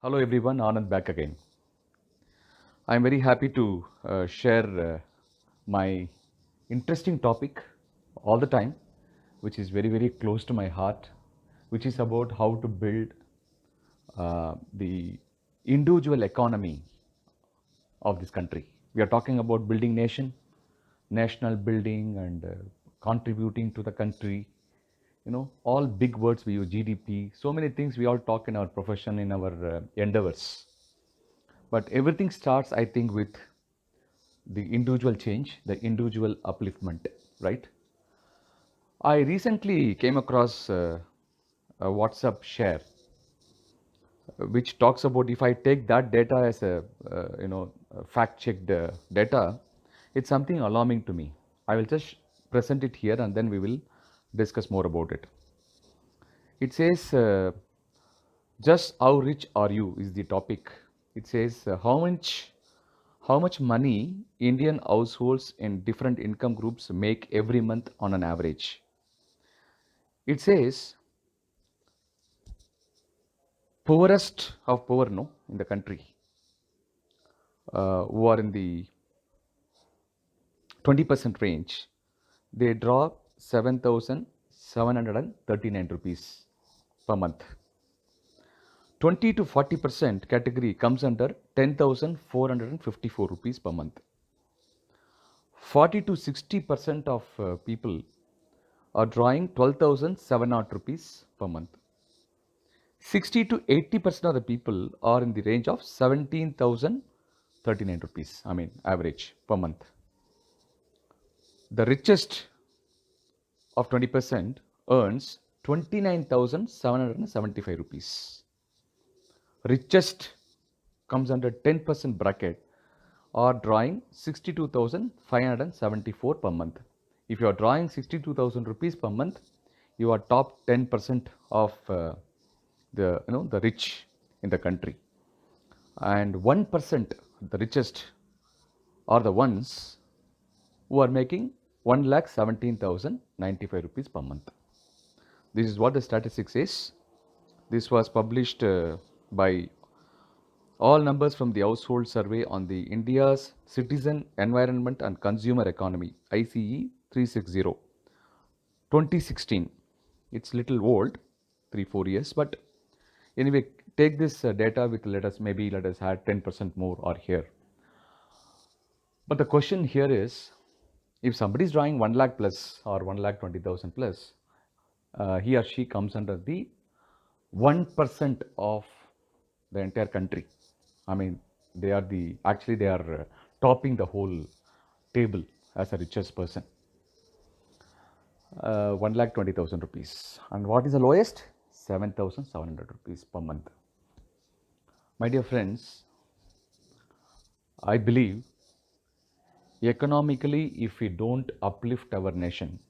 Hello everyone, Anand back again. I'm very happy to share my interesting topic all the time, which is very close to my heart, which is about how to build the individual economy of this country. We are talking about building nation, national building, and contributing to the country. All big words we use, GDP, so many things we all talk in our profession, in our endeavors. But everything starts, I think, with the individual change, the individual upliftment, right? I recently came across a WhatsApp share which talks about if I take that data as a fact-checked data, it's something alarming to me. I will just present it here and then we will discuss more about it. It says, just how rich are you is the topic. It says how much money Indian households in different income groups make every month on an average. It says poorest of poor, no, in the country, who are in the 20% range, they draw 7,739 rupees per month. 20 to 40% category comes under 10,454 rupees per month. 40 to 60% of people are drawing 12,700 rupees per month. 60 to 80% of the people are in the range of 17,039 rupees, average per month. The richest of 20% earns 29,775 rupees. Richest comes under 10% bracket are drawing 62,574 per month. If you are drawing 62,000 rupees per month, you are top 10% of the rich in the country. And 1%, the richest, are the ones who are making 1,17,095 rupees per month. This is what the statistics is. This was published by all numbers from the household survey on the India's Citizen Environment and Consumer Economy, ICE 360, 2016. It's little old, 3-4 years, but anyway, take this data with let us add 10% more or here. But the question here is, if somebody is drawing 1 lakh plus or 1,20,000 plus, he or she comes under the 1% of the entire country. They are topping the whole table as a richest person. 1,20,000 rupees. And what is the lowest? 7,700 rupees per month. My dear friends, I believe economically, if we don't uplift our nation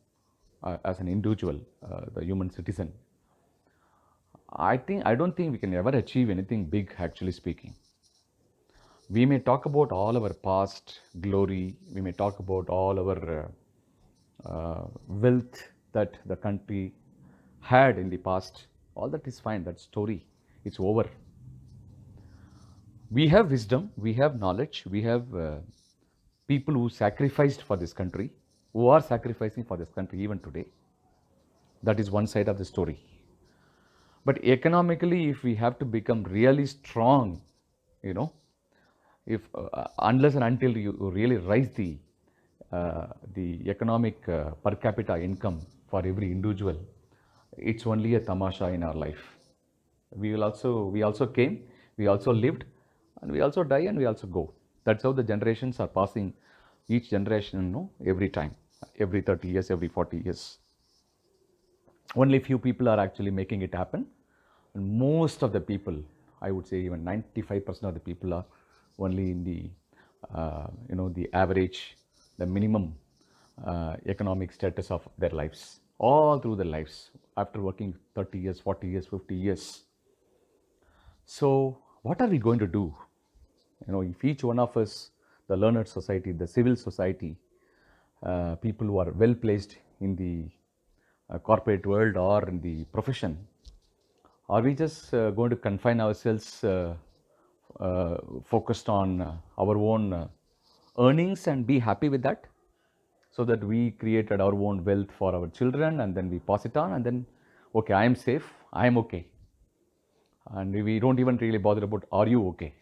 as an individual, the human citizen, I don't think we can ever achieve anything big, actually speaking. We may talk about all our past glory, we may talk about all our wealth that the country had in the past. All that is fine, that story, it's over. We have wisdom, we have knowledge, we have people who sacrificed for this country, who are sacrificing for this country even today. That is one side of the story. But economically, if we have to become really strong, if unless and until you really raise the economic per capita income for every individual, it's only a tamasha in our life. We also came, we also lived, and we also die, and we also go. That's how the generations are passing, each generation, every time, every 30 years, every 40 years. Only few people are actually making it happen, and most of the people, I would say even 95% of the people, are only in the the average, the minimum economic status of their lives, all through their lives, after working 30 years, 40 years, 50 years. So what are we going to do? If each one of us, the learned society, the civil society, people who are well placed in the corporate world or in the profession, Are we just going to confine ourselves focused on our own earnings and be happy with that? So that we created our own wealth for our children and then we pass it on and then, okay, I am safe, I am okay. And we don't even really bother about, are you okay?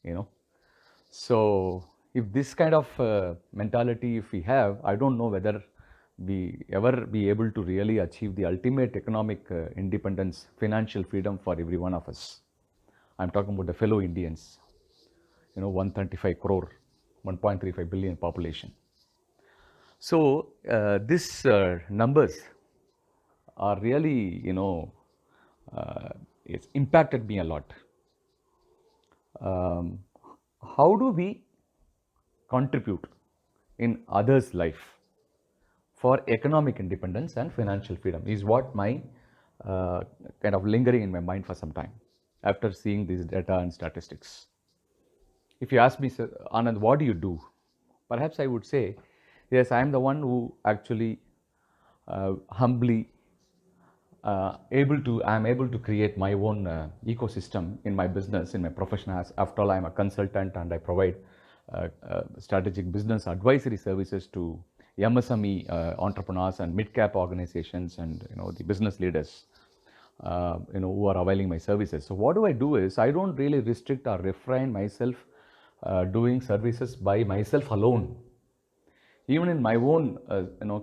You know. So if this kind of mentality if we have, I don't know whether we ever be able to really achieve the ultimate economic independence, financial freedom for every one of us. I'm talking about the fellow Indians, 135 crore, 1.35 billion population. So these numbers are really, it's impacted me a lot. How do we contribute in others' life for economic independence and financial freedom is what my kind of lingering in my mind for some time after seeing these data and statistics. If you ask me, Sir Anand, what do you do? Perhaps I would say, yes, I am the one who actually humbly I am able to create my own ecosystem in my business, in my profession. After all, I am a consultant and I provide strategic business advisory services to MSME entrepreneurs and mid-cap organizations and the business leaders who are availing my services. So what do I do is I don't really restrict or refrain myself doing services by myself alone. Even in my own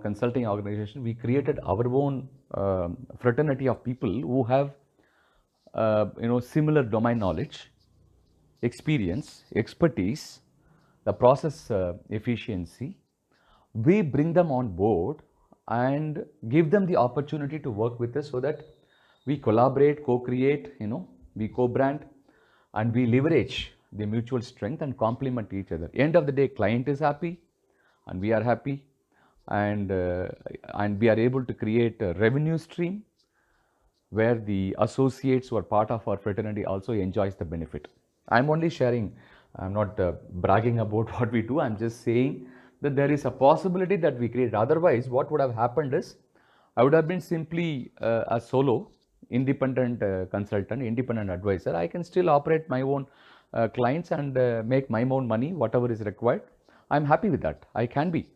consulting organization, we created our own fraternity of people who have similar domain knowledge, experience, expertise, the process efficiency. We bring them on board and give them the opportunity to work with us so that we collaborate, co-create, we co-brand and we leverage the mutual strength and complement each other. End of the day, client is happy and we are happy, and we are able to create a revenue stream where the associates who are part of our fraternity also enjoys the benefit. I'm only sharing, I'm not bragging about what we do, I'm just saying that there is a possibility that we create. Otherwise, what would have happened is, I would have been simply a solo, independent consultant, independent advisor. I can still operate my own clients and make my own money, whatever is required. I'm happy with that, I can be.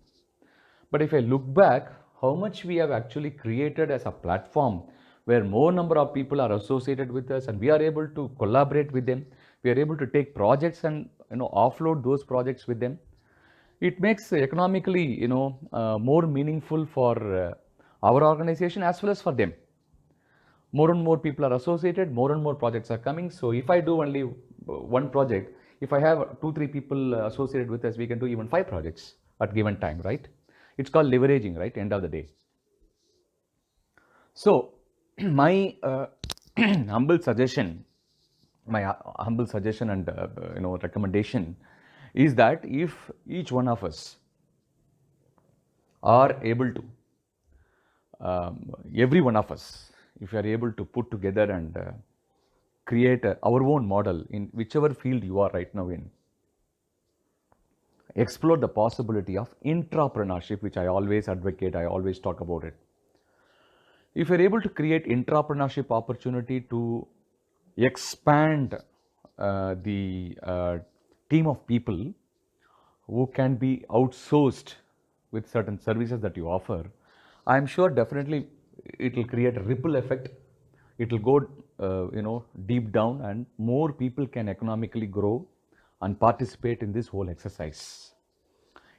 But if I look back, how much we have actually created as a platform where more number of people are associated with us and we are able to collaborate with them, we are able to take projects and offload those projects with them. It makes economically more meaningful for our organization as well as for them. More and more people are associated, more and more projects are coming. So if I do only one project, if I have 2-3 people associated with us, we can do even 5 projects at given time, right? It's called leveraging, right? End of the day. So my humble suggestion and recommendation is that if each one of us are able to, every one of us, if you are able to put together and create our own model in whichever field you are right now in, explore the possibility of intrapreneurship, which I always advocate, I always talk about it. If you're able to create intrapreneurship opportunity to expand the team of people who can be outsourced with certain services that you offer, I'm sure definitely it will create a ripple effect. It will go deep down and more people can economically grow and participate in this whole exercise.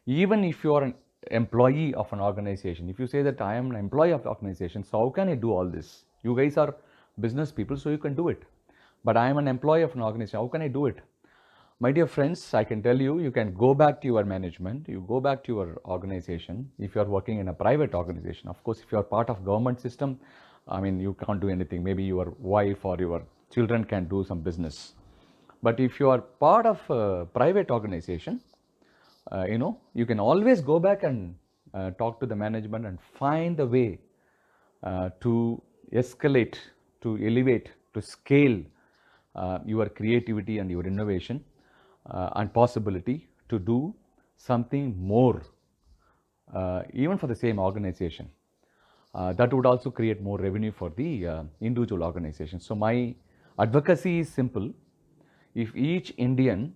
Even if you are an employee of an organization, if you say that I am an employee of the organization, so how can I do all this? You guys are business people, so you can do it. But I am an employee of an organization, how can I do it? My dear friends, I can tell you, you can go back to your management, you go back to your organization. If you are working in a private organization, of course, if you are part of government system, I mean, you can't do anything. Maybe your wife or your children can do some business. But if you are part of a private organization, you can always go back and talk to the management and find a way to escalate, to elevate, to scale your creativity and your innovation and possibility to do something more, even for the same organization. that would also create more revenue for the individual organizations. So my advocacy is simple. If each Indian,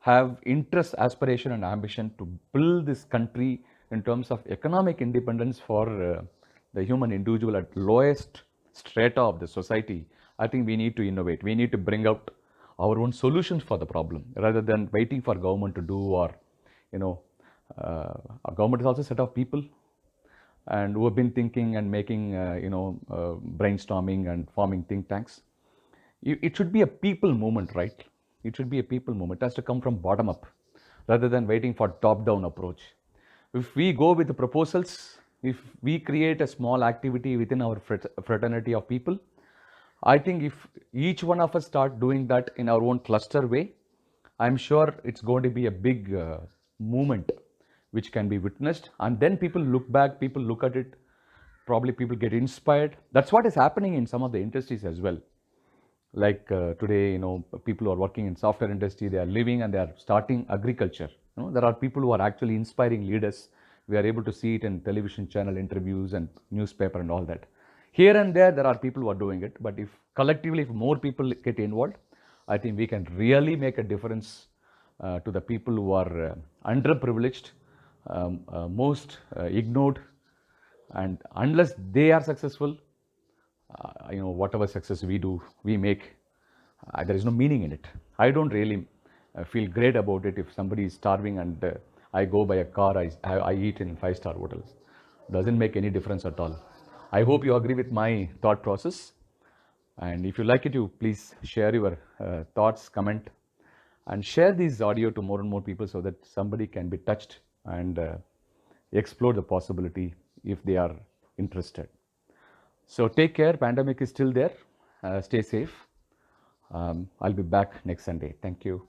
have interest, aspiration, and ambition to build this country in terms of economic independence for the human individual at lowest strata of the society, I think we need to innovate. We need to bring out our own solutions for the problem rather than waiting for government to do, or, you know, our government is also a set of people and who have been thinking and making, brainstorming and forming think tanks. It should be a people movement, right? It should be a people movement. It has to come from bottom up rather than waiting for top-down approach. If we go with the proposals, if we create a small activity within our fraternity of people, I think if each one of us start doing that in our own cluster way, I'm sure it's going to be a big movement which can be witnessed. And then people look back, people look at it, probably people get inspired. That's what is happening in some of the industries as well. Like today, people who are working in software industry, they are living and they are starting agriculture. There are people who are actually inspiring leaders. We are able to see it in television channel interviews and newspaper and all that. Here and there are people who are doing it. But if collectively, if more people get involved, I think we can really make a difference to the people who are underprivileged, most ignored. And unless they are successful, whatever success we make, there is no meaning in it. I don't really feel great about it if somebody is starving and I go by a car, I eat in 5-star hotels. Doesn't make any difference at all. I hope you agree with my thought process. And if you like it, you please share your thoughts, comment, and share this audio to more and more people so that somebody can be touched and explore the possibility if they are interested. So take care. Pandemic is still there. Stay safe. I'll be back next Sunday. Thank you.